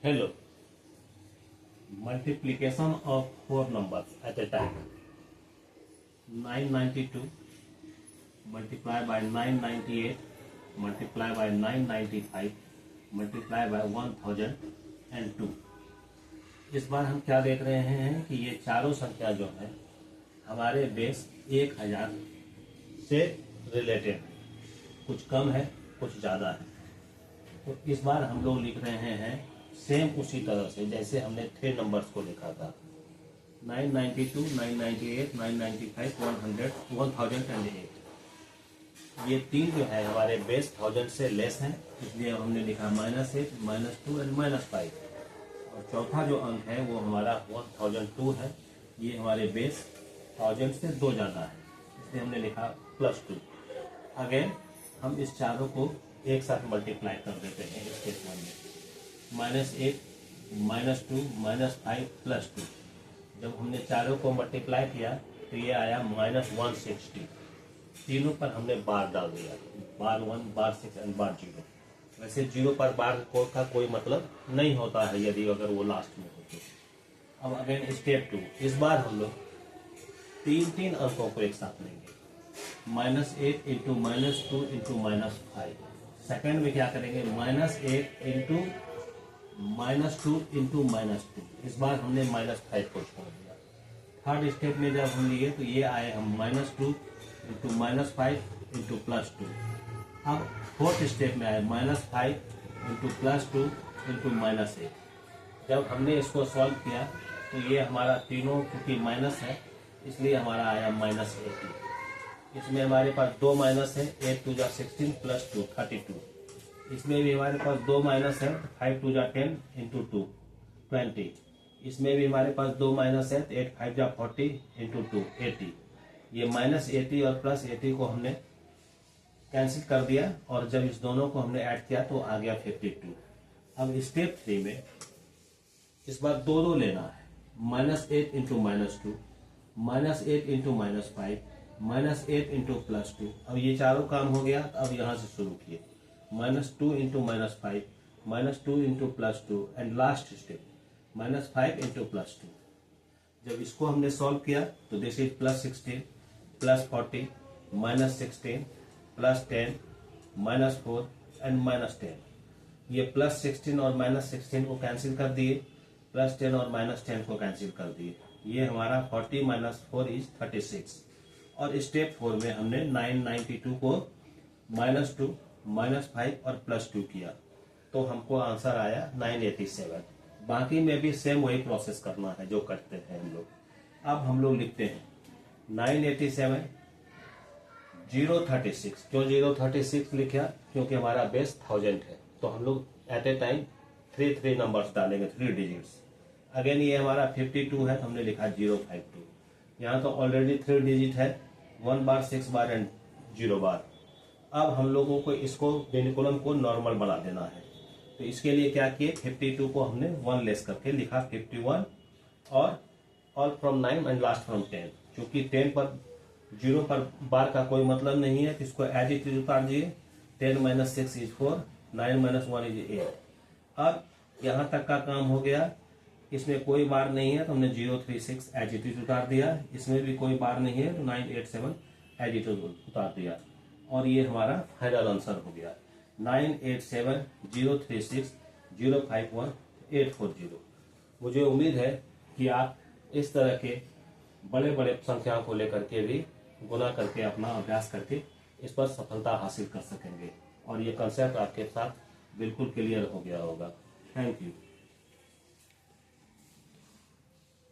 Hello. Multiplication of four numbers at a time. 992 multiply by 998 multiply by 995 multiply by 1002. इस बार हम क्या देख रहे हैं कि ये चारों संख्या जो है हमारे बेस 1000 से रिलेटेड है, कुछ कम है कुछ ज़्यादा है। तो इस बार हम लोग लिख रहे हैं सेम उसी तरह से जैसे हमने 3 नंबर्स को लिखा था 992, 998, 995, 100, 1008। ये तीन जो है हमारे बेस 1000 से लेस है, इसलिए हमने लिखा -8, -2 एंड -5। और चौथा जो अंक है वो हमारा 1002 है, ये हमारे बेस 1000 से 2 ज़्यादा है, इसलिए हमने लिखा +2। अगेन हम इस चारों को एक साथ मल्टीप्लाई कर देते हैं स्टेप 1 में। -8, -2, -5, +2। जब हमने चारों को मल्टीप्लाई किया तो ये आया -160। तीनों पर हमने बार डाल दिया, बार 1, बार 6 एंड बार 0। वैसे 0 पर बार का कोई मतलब नहीं होता है यदि अगर वो लास्ट में हो तो। अब अगेन स्टेप 2, इस बार हम लोग तीन अंकों को एक साथ लेंगे। -8 इंटू -2 इंटू -5। सेकेंड में क्या करेंगे -8 इंटू -2 इंटू -2। इस बार हमने -5 को छोड़ दिया। थर्ड स्टेप में जब हम लिए तो ये आए हम -2 इंटू -5 इंटू +2। अब फोर्थ स्टेप में आए -5 इंटू +2 इंटू -8। जब हमने इसको सॉल्व किया तो ये हमारा तीनों क्योंकि माइनस है इसलिए हमारा आया -80। इसमें हमारे पास 2 माइनस है, 8 2 16 +2 32। इसमें भी हमारे पास 2 माइनस है, 5 2 10 इंटू 2 20। इसमें भी हमारे पास 2 माइनस है, 8 5 40 इंटू 2 80। ये -80 और +80 को हमने कैंसिल कर दिया और जब इस दोनों को हमने ऐड किया तो आ गया 52। अब स्टेप 3 में इस बार दो लेना है। -8 इंटू -2, -8 इंटू -5, -8 इंटू +2। अब ये चारों काम हो गया। अब यहाँ से शुरू किए -2 into -5, -2 into +2 and last step -5 into +2। जब इसको हमने सॉल्व किया तो दिस इज +16, +40, -16, +10, -4 एंड -10। ये +16 और -16 को कैंसिल कर दिए, +10 और -10 को कैंसिल कर दिए। ये हमारा 40 - 4 इज 36। और स्टेप 4 में हमने 992 को -2, -5 और +2 किया तो हमको आंसर आया 987। बाकी में भी सेम वही प्रोसेस करना है जो करते हैं हम लोग। अब हम लोग लिखते हैं 987 036। क्यों 036 लिखा? क्योंकि हमारा बेस 1000 है, तो हम लोग एट ए टाइम 3 नंबर्स डालेंगे, 3 डिजिट्स। अगेन ये हमारा 52 है तो हमने लिखा 052। यहाँ तो ऑलरेडी 3 डिजिट है, 1 बार 6 बार एंड 0 बार। अब हम लोगों को इसको यूनिकोलन को नॉर्मल बना देना है, तो इसके लिए क्या किए 52 को हमने 1 लेस करके लिखा 51 और all from 9 and last from 10। क्योंकि 10 पर 0 पर बार का कोई मतलब नहीं है, इसको एज इट इज उतार दिए। 10 - 6 इज 4, 9 - 1 इज 8। अब यहाँ तक का काम हो गया। इसमें कोई बार नहीं है तो हमने 036 एज इट इज उतार दिया। इसमें भी कोई बार नहीं है तो 987 एज इट इज उतार दिया। और ये हमारा फाइनल आंसर हो गया 987 036 051 840। मुझे उम्मीद है कि आप इस तरह के बड़े बड़े संख्याओं को लेकर के भी गुना करके अपना अभ्यास करके इस पर सफलता हासिल कर सकेंगे और ये कंसेप्ट आपके साथ बिल्कुल क्लियर हो गया होगा। Thank you.